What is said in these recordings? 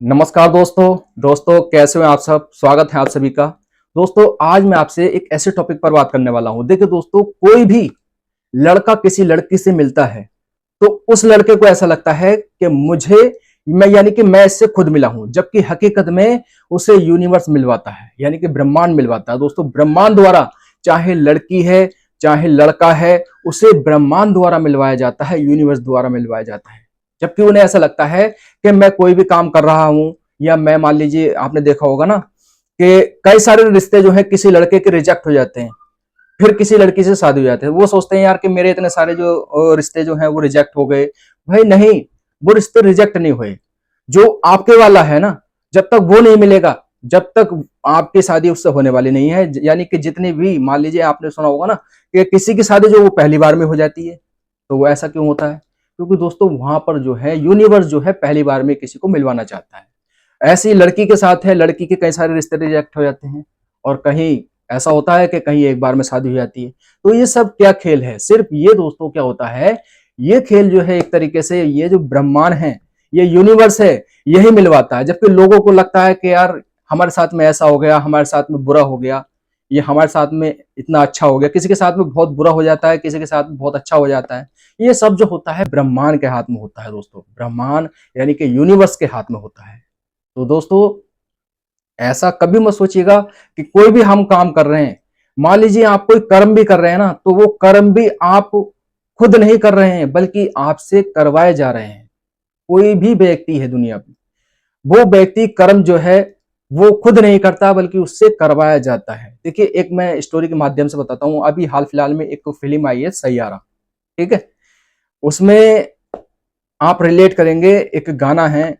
नमस्कार दोस्तों कैसे हो आप सब। स्वागत है आप सभी का। दोस्तों आज मैं आपसे एक ऐसे टॉपिक पर बात करने वाला हूं। देखिए दोस्तों, कोई भी लड़का किसी लड़की से मिलता है तो उस लड़के को ऐसा लगता है कि मैं इससे खुद मिला हूं, जबकि हकीकत में उसे यूनिवर्स मिलवाता है, यानी कि ब्रह्मांड मिलवाता है। दोस्तों ब्रह्मांड द्वारा, चाहे लड़की है चाहे लड़का है, उसे ब्रह्मांड द्वारा मिलवाया जाता है, यूनिवर्स द्वारा मिलवाया जाता है। जबकि उन्हें ऐसा लगता है कि मैं कोई भी काम कर रहा हूं, या मैं मान लीजिए आपने देखा होगा ना कि कई सारे रिश्ते जो है किसी लड़के के रिजेक्ट हो जाते हैं, फिर किसी लड़की से शादी हो जाती है। वो सोचते हैं यार कि मेरे इतने सारे जो रिश्ते जो हैं वो रिजेक्ट हो गए। भाई नहीं, वो रिश्ते रिजेक्ट नहीं हुए। जो आपके वाला है ना, जब तक वो नहीं मिलेगा, जब तक आपकी शादी उससे होने वाली नहीं है। यानी कि जितनी भी, मान लीजिए आपने सुना होगा ना कि किसी की शादी जो वो पहली बार में हो जाती है, तो वो ऐसा क्यों होता है? क्योंकि दोस्तों वहां पर जो है यूनिवर्स जो है पहली बार में किसी को मिलवाना चाहता है। ऐसी लड़की के साथ है, लड़की के कई सारे रिश्ते रिजेक्ट हो जाते हैं, और कहीं ऐसा होता है कि कहीं एक बार में शादी हो जाती है। तो ये सब क्या खेल है? सिर्फ ये दोस्तों क्या होता है, ये खेल जो है एक तरीके से ये जो ब्रह्मांड है, ये यूनिवर्स है, यही मिलवाता है। जबकि लोगों को लगता है कि यार हमारे साथ में ऐसा हो गया, हमारे साथ में बुरा हो गया, ये हमारे साथ में इतना अच्छा हो गया, किसी के साथ में बहुत बुरा हो जाता है, किसी के साथ में बहुत अच्छा हो जाता है। ये सब जो होता है ब्रह्मांड के हाथ में होता है दोस्तों। ब्रह्मांड यानी कि यूनिवर्स के हाथ में होता है। तो दोस्तों ऐसा कभी मत सोचिएगा कि कोई भी हम काम कर रहे हैं, मान लीजिए आप कोई कर्म भी कर रहे हैं ना, तो वो कर्म भी आप खुद नहीं कर रहे हैं, बल्कि आपसे करवाए जा रहे हैं। कोई भी व्यक्ति है दुनिया में, वो व्यक्ति कर्म जो है वो खुद नहीं करता, बल्कि उससे करवाया जाता है। देखिए एक मैं स्टोरी के माध्यम से बताता हूँ। अभी हाल फिलहाल में एक फिल्म आई है सैयारा, ठीक है। उसमें आप रिलेट करेंगे, एक गाना है।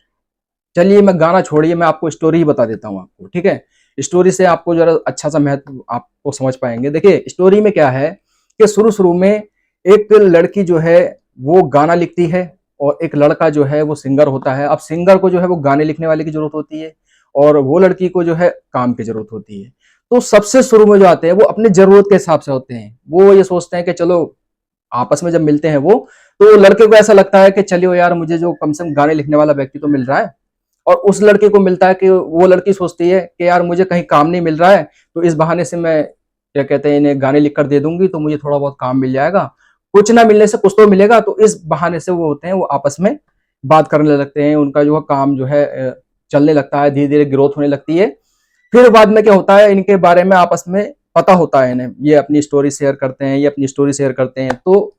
चलिए मैं गाना छोड़िए, मैं आपको स्टोरी ही बता देता हूँ आपको, ठीक है। स्टोरी से आपको जरा अच्छा सा महत्व आपको समझ पाएंगे। देखिए स्टोरी में क्या है कि शुरू शुरू में एक लड़की जो है वो गाना लिखती है, और एक लड़का जो है वो सिंगर होता है। अब सिंगर को जो है वो गाने लिखने वाले की जरूरत होती है, और वो लड़की को जो है काम की जरूरत होती है। तो सबसे शुरू में जो आते हैं वो अपनी जरूरत के हिसाब से होते हैं। वो ये सोचते हैं कि चलो आपस में जब मिलते हैं वो, तो लड़के को ऐसा लगता है कि चलिए यार मुझे जो कम से कम गाने लिखने वाला व्यक्ति तो मिल रहा है, और उस लड़के को मिलता है कि वो लड़की सोचती है कि यार मुझे कहीं काम नहीं मिल रहा है, तो इस बहाने से मैं क्या कहते हैं इन्हें गाने लिख कर दे दूंगी, तो मुझे थोड़ा बहुत काम मिल जाएगा। कुछ ना मिलने से कुछ तो मिलेगा। तो इस बहाने से वो होते हैं, वो आपस में बात करने लगते हैं। उनका जो है काम जो है चलने लगता है, धीरे धीरे ग्रोथ होने लगती है। फिर बाद में क्या होता है, इनके बारे में आपस में पता होता है इन्हें। ये अपनी स्टोरी शेयर करते हैं, ये अपनी स्टोरी शेयर करते हैं, तो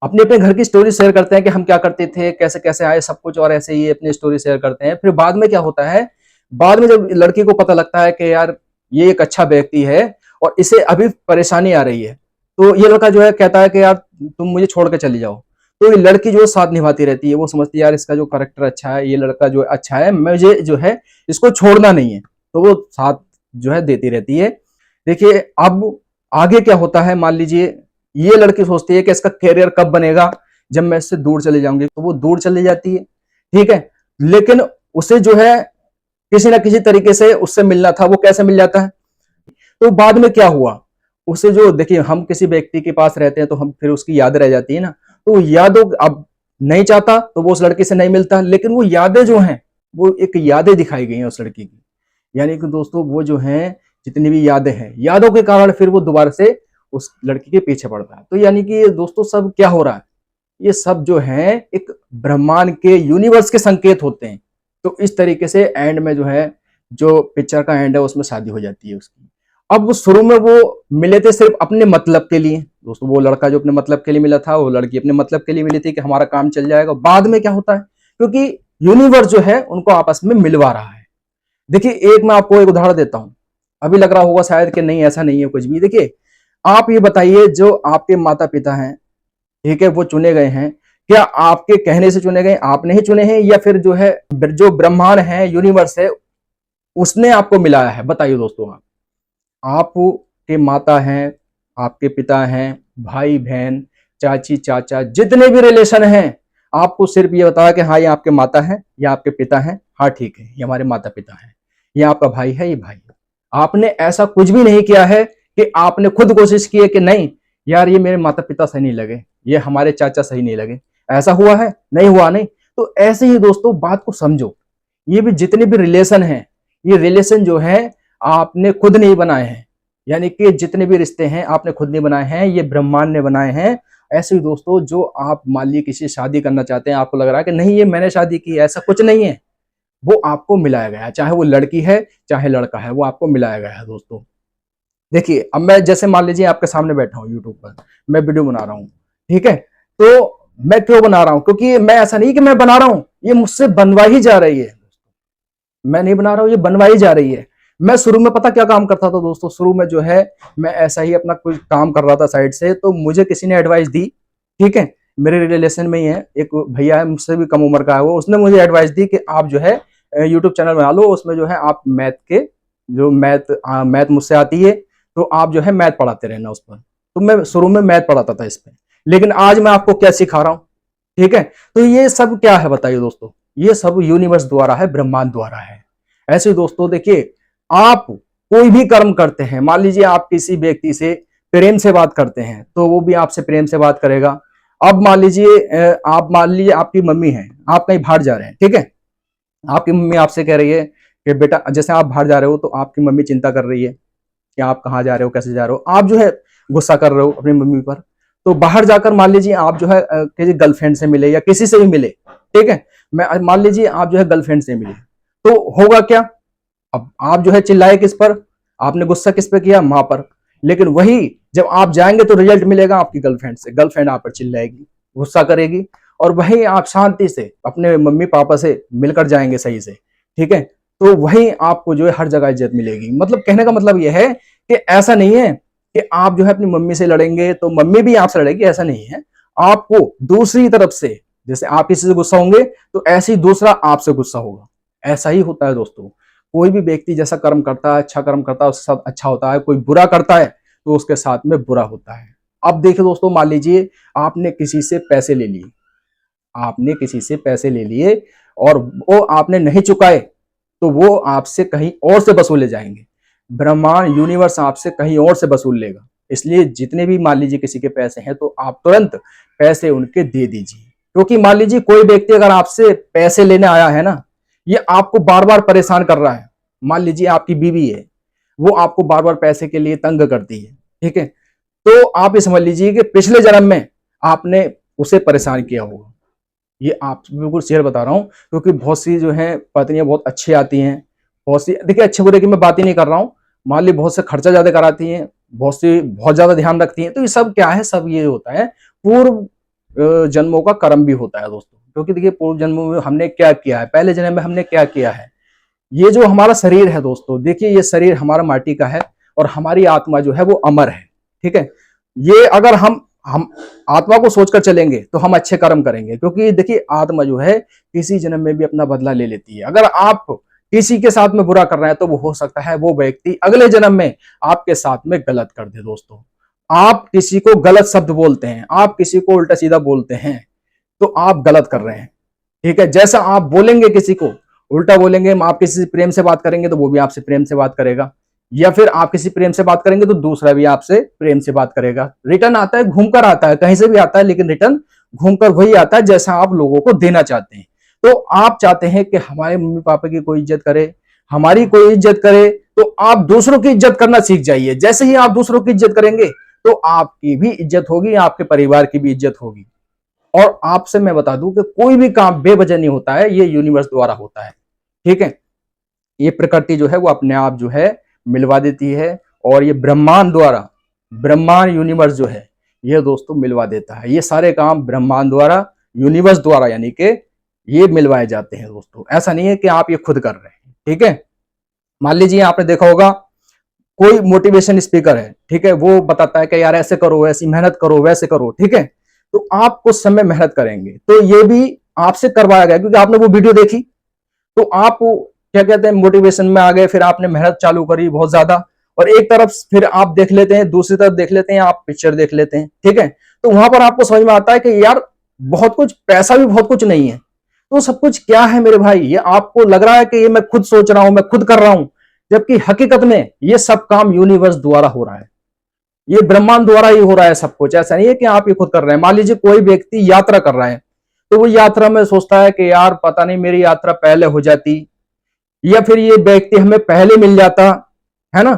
अपने अपने घर की स्टोरी शेयर करते हैं कि हम क्या करते थे, कैसे कैसे आए सब कुछ, और ऐसे ही अपनी स्टोरी शेयर करते हैं। फिर बाद में क्या होता है, बाद में जब लड़की को पता लगता है कि यार ये एक अच्छा व्यक्ति है और इसे अभी परेशानी आ रही है, तो ये लड़का जो है कहता है कि यार तुम मुझे छोड़ के चली जाओ। तो ये लड़की जो साथ निभाती रहती है, वो समझती है यार इसका जो करेक्टर अच्छा है, ये लड़का जो अच्छा है, मुझे जो है इसको छोड़ना नहीं है, तो वो साथ जो है देती रहती है। देखिए अब आगे क्या होता है, मान लीजिए ये लड़की सोचती है कि इसका करियर कब बनेगा, जब मैं इससे दूर चले जाऊंगी। तो वो दूर चली जाती है, ठीक है। लेकिन उसे जो है किसी ना किसी तरीके से उससे मिलना था। वो कैसे मिल जाता है? तो बाद में क्या हुआ, उसे जो, देखिए हम किसी व्यक्ति के पास रहते हैं तो हम फिर उसकी याद रह जाती है ना, तो यादों अब नहीं चाहता तो वो उस लड़की से नहीं मिलता, लेकिन वो यादें जो हैं वो एक यादें दिखाई गई हैं उस लड़की की। यानी कि दोस्तों वो जो है जितनी भी यादें हैं, यादों के कारण फिर वो दोबारा से उस लड़की के पीछे पड़ता है। तो यानी कि ये दोस्तों सब क्या हो रहा है, ये सब जो है एक ब्रह्मांड के, यूनिवर्स के संकेत होते हैं। तो इस तरीके से एंड में जो है, जो पिक्चर का एंड है उसमें शादी हो जाती है उसकी। अब वो शुरू में वो मिले थे सिर्फ अपने मतलब के लिए दोस्तों। वो लड़का जो अपने मतलब के लिए मिला था, वो लड़की अपने मतलब के लिए मिली थी कि हमारा काम चल जाएगा। बाद में क्या होता है, क्योंकि यूनिवर्स जो है उनको आपस में मिलवा रहा है। देखिए एक मैं आपको एक उदाहरण देता हूं। अभी लग रहा होगा शायद कि नहीं ऐसा नहीं है कुछ भी। देखिए आप ये बताइए, जो आपके माता पिता हैं, ठीक है, वो चुने गए हैं, क्या आपके कहने से चुने गए, आपने ही चुने हैं, या फिर जो है जो ब्रह्मांड है, यूनिवर्स है, उसने आपको मिलाया है? बताइए दोस्तों। आपके माता हैं, आपके पिता हैं, भाई बहन, चाची चाचा, जितने भी रिलेशन हैं, आपको सिर्फ ये बताया कि हाँ ये आपके माता हैं, या आपके पिता हैं, हाँ ठीक है ये हमारे माता पिता हैं, ये आपका भाई है, ये भाई है। आपने ऐसा कुछ भी नहीं किया है कि आपने खुद कोशिश की है कि नहीं यार ये मेरे माता पिता सही नहीं लगे, ये हमारे चाचा सही नहीं लगे। ऐसा हुआ है? नहीं हुआ। नहीं। तो ऐसे ही दोस्तों बात को समझो, ये भी जितने भी रिलेशन हैं, ये रिलेशन जो है आपने खुद नहीं बनाए हैं। यानी कि जितने भी रिश्ते हैं आपने खुद नहीं बनाए हैं, ये ब्रह्मांड ने बनाए हैं। ऐसे ही दोस्तों, जो आप मान लीजिए किसी से शादी करना चाहते हैं, आपको लग रहा है कि नहीं ये मैंने शादी की है, ऐसा कुछ नहीं है। वो आपको मिलाया गया है, चाहे वो लड़की है चाहे लड़का है, वो आपको मिलाया गया है दोस्तों। देखिए, अब मैं जैसे मान लीजिए आपके सामने बैठा हूँ यूट्यूब पर, मैं वीडियो बना रहा हूँ, ठीक है। तो मैं क्यों बना रहा हूँ? क्योंकि मैं ऐसा नहीं कि मैं बना रहा हूँ, ये मुझसे बनवा ही जा रही है। मैं नहीं बना रहा हूँ, ये बनवाई जा रही है। मैं शुरू में पता क्या काम करता था दोस्तों? शुरू में जो है मैं ऐसा ही अपना कुछ काम कर रहा था साइड से, तो मुझे किसी ने एडवाइस दी, ठीक है। मेरे रिलेशन में ही है एक भैया है, मुझसे भी कम उम्र का है वो, उसने मुझे एडवाइस दी कि आप जो है यूट्यूब चैनल बना लो, उसमें जो है आप मैथ के जो मैथ मुझसे आती है, तो आप जो है मैथ पढ़ाते रहना उस पर। तो मैं शुरू में मैथ पढ़ाता था इस पर, लेकिन आज मैं आपको क्या सिखा रहा हूँ, ठीक है। तो ये सब क्या है बताइए दोस्तों? ये सब यूनिवर्स द्वारा है, ब्रह्मांड द्वारा है। ऐसे दोस्तों देखिए, आप कोई भी कर्म करते हैं, मान लीजिए आप किसी व्यक्ति से प्रेम से बात करते हैं, तो वो भी आपसे प्रेम से बात करेगा। अब मान लीजिए आपकी मम्मी है, आप कहीं बाहर जा रहे हैं, ठीक है। आपकी मम्मी आपसे कह रही है कि बेटा, जैसे आप बाहर जा रहे हो तो आपकी मम्मी चिंता कर रही है कि आप कहाँ जा रहे हो, कैसे जा रहे हो, आप जो है गुस्सा कर रहे हो अपनी मम्मी पर। तो बाहर जाकर मान लीजिए आप जो है किसी गर्लफ्रेंड से मिले या किसी से भी मिले, ठीक है। मैं मान लीजिए आप जो है गर्लफ्रेंड से मिले, तो होगा क्या? अब आप जो है चिल्लाए किस पर? आपने गुस्सा किस पे किया? माँ पर। लेकिन वही जब आप जाएंगे तो रिजल्ट मिलेगा आपकी गर्लफ्रेंड से। गर्लफ्रेंड आप पर चिल्लाएगी, गुस्सा करेगी, और वही आप शांति से अपने मम्मी पापा से मिलकर जाएंगे सही से, ठीक है। तो वही आपको जो है हर जगह इज्जत मिलेगी। मतलब कहने का मतलब यह है कि ऐसा नहीं है कि आप जो है अपनी मम्मी से लड़ेंगे तो मम्मी भी आपसे लड़ेगी, ऐसा नहीं है। आपको दूसरी तरफ से, जैसे आप किसी से गुस्सा होंगे तो ऐसे ही दूसरा आपसे गुस्सा होगा। ऐसा ही होता है दोस्तों। कोई भी व्यक्ति जैसा कर्म करता है, अच्छा कर्म करता है, उसके साथ अच्छा होता है। कोई बुरा करता है तो उसके साथ में बुरा होता है। अब देखिए दोस्तों, मान लीजिए आपने किसी से पैसे ले लिए, आपने किसी से पैसे ले लिए और वो आपने नहीं चुकाए, तो वो आपसे कहीं और से वसूले जाएंगे। ब्रह्मांड यूनिवर्स आपसे कहीं और से वसूल लेगा। इसलिए जितने भी मान लीजिए किसी के पैसे हैं, तो आप तुरंत पैसे उनके दे दीजिए। क्योंकि मान लीजिए कोई व्यक्ति अगर आपसे पैसे लेने आया है ना, ये आपको बार बार परेशान कर रहा है। मान लीजिए आपकी बीवी है, वो आपको बार बार पैसे के लिए तंग करती है, ठीक है। तो आप ये समझ लीजिए कि पिछले जन्म में आपने उसे परेशान किया होगा। ये आप बिल्कुल शेयर बता रहा हूं, क्योंकि बहुत सी जो है पत्नियां बहुत अच्छी आती हैं, बहुत सी, देखिए अच्छे बुरे की मैं बात ही नहीं कर रहा हूं। मान ली बहुत से खर्चा ज्यादा कराती हैं, बहुत सी बहुत ज्यादा ध्यान रखती हैं। तो ये सब क्या है? सब ये होता है पूर्व जन्मों का कर्म भी होता है दोस्तों। क्योंकि देखिए पूर्व जन्मों में हमने क्या किया है, पहले जन्म में हमने क्या किया है। ये जो हमारा शरीर है दोस्तों, देखिए ये शरीर हमारा माटी का है, और हमारी आत्मा जो है वो अमर है, ठीक है। ये अगर हम आत्मा को सोचकर चलेंगे तो हम अच्छे कर्म करेंगे। क्योंकि देखिए आत्मा जो है किसी जन्म में भी अपना बदला ले लेती है। अगर आप किसी के साथ में बुरा कर रहे हैं, तो वो हो सकता है वो व्यक्ति अगले जन्म में आपके साथ में गलत कर दे दोस्तों। आप किसी को गलत शब्द बोलते हैं, आप किसी को उल्टा सीधा बोलते हैं, तो आप गलत कर रहे हैं, ठीक है। जैसा आप बोलेंगे किसी को उल्टा बोलेंगे, आप किसी से प्रेम से बात करेंगे तो वो भी आपसे प्रेम से बात करेगा, या फिर आप किसी प्रेम से बात करेंगे तो दूसरा भी आपसे प्रेम से बात करेगा। रिटर्न आता है, घूमकर आता है, कहीं से भी आता है, लेकिन रिटर्न घूमकर वही आता है जैसा आप लोगों को देना चाहते हैं। तो आप चाहते हैं कि हमारे मम्मी पापा की कोई इज्जत करे, हमारी कोई इज्जत करे, तो आप दूसरों की इज्जत करना सीख जाइए। जैसे ही आप दूसरों की इज्जत करेंगे तो आपकी भी इज्जत होगी, आपके परिवार की भी इज्जत होगी। और आपसे मैं बता दूं कि कोई भी काम बेवजह नहीं होता है, ये यूनिवर्स द्वारा होता है, ठीक है। ये प्रकृति जो है वो अपने आप जो है मिलवा देती है, और ये ब्रह्मांड द्वारा, ब्रह्मांड यूनिवर्स जो है ये दोस्तों मिलवा देता है। ये सारे काम ब्रह्मांड द्वारा, यूनिवर्स द्वारा, यानी कि ये मिलवाए जाते हैं दोस्तों। ऐसा नहीं है कि आप ये खुद कर रहे हैं, ठीक है। मान लीजिए आपने देखा होगा कोई मोटिवेशन स्पीकर है, ठीक है, वो बताता है कि यार ऐसे करो, ऐसी मेहनत करो, वैसे करो, ठीक है। तो आप कुछ समय मेहनत करेंगे तो ये भी आपसे करवाया गया, क्योंकि आपने वो वीडियो देखी, तो आप क्या कहते हैं मोटिवेशन में आ गए, फिर आपने मेहनत चालू करी बहुत ज्यादा, और एक तरफ फिर आप देख लेते हैं, दूसरी तरफ देख लेते हैं, आप पिक्चर देख लेते हैं, ठीक है। तो वहां पर आपको समझ में आता है कि यार बहुत कुछ, पैसा भी बहुत कुछ नहीं है, तो सब कुछ क्या है मेरे भाई? ये आपको लग रहा है कि ये मैं खुद सोच रहा हूं, मैं खुद कर रहा हूं, जबकि हकीकत में ये सब काम यूनिवर्स द्वारा हो रहा है, ये ब्रह्मांड द्वारा ही हो रहा है सब कुछ। ऐसा नहीं है कि आप ये खुद कर रहे हैं। मान लीजिए कोई व्यक्ति यात्रा कर रहा है, तो वो यात्रा में सोचता है कि यार पता नहीं मेरी यात्रा पहले हो जाती, या फिर ये व्यक्ति हमें पहले मिल जाता, है ना।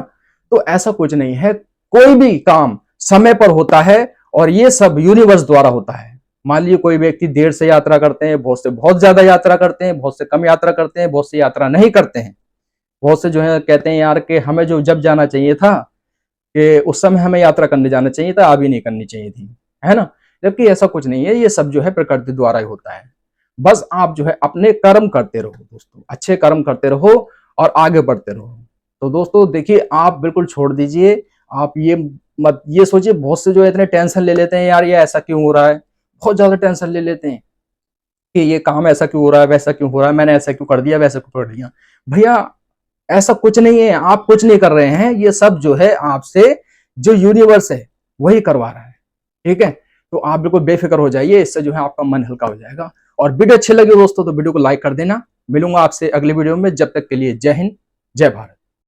तो ऐसा कुछ नहीं है, कोई भी काम समय पर होता है और ये सब यूनिवर्स द्वारा होता है। मान लीजिए कोई व्यक्ति देर से यात्रा करते हैं, बहुत से बहुत ज्यादा यात्रा करते हैं, बहुत से कम यात्रा करते हैं, बहुत से यात्रा नहीं करते हैं। बहुत से जो है कहते हैं यार कि हमें जो जब जाना चाहिए था कि उस समय हमें यात्रा करने जाना चाहिए था, अभी नहीं करनी चाहिए थी, है ना। जबकि ऐसा कुछ नहीं है, ये सब जो है प्रकृति द्वारा ही होता है। बस आप जो है अपने कर्म करते रहो दोस्तों, अच्छे कर्म करते रहो और आगे बढ़ते रहो। तो दोस्तों देखिए, आप बिल्कुल छोड़ दीजिए, आप ये मत ये सोचिए, बहुत से जो है इतने टेंशन ले लेते हैं, यार ये ऐसा क्यों हो रहा है, बहुत ज्यादा टेंशन ले लेते हैं कि ये काम ऐसा क्यों हो रहा है, वैसा क्यों हो रहा है, मैंने ऐसा क्यों कर दिया, वैसा क्यों कर दिया। भैया ऐसा कुछ नहीं है, आप कुछ नहीं कर रहे हैं, ये सब जो है आपसे जो यूनिवर्स है वही करवा रहा है, ठीक है। तो आप बिल्कुल बेफिक्र हो जाइए, इससे जो है आपका मन हल्का हो जाएगा। और वीडियो अच्छे लगे दोस्तों तो वीडियो को लाइक कर देना। मिलूंगा आपसे अगली वीडियो में, जब तक के लिए जय हिंद, जय भारत।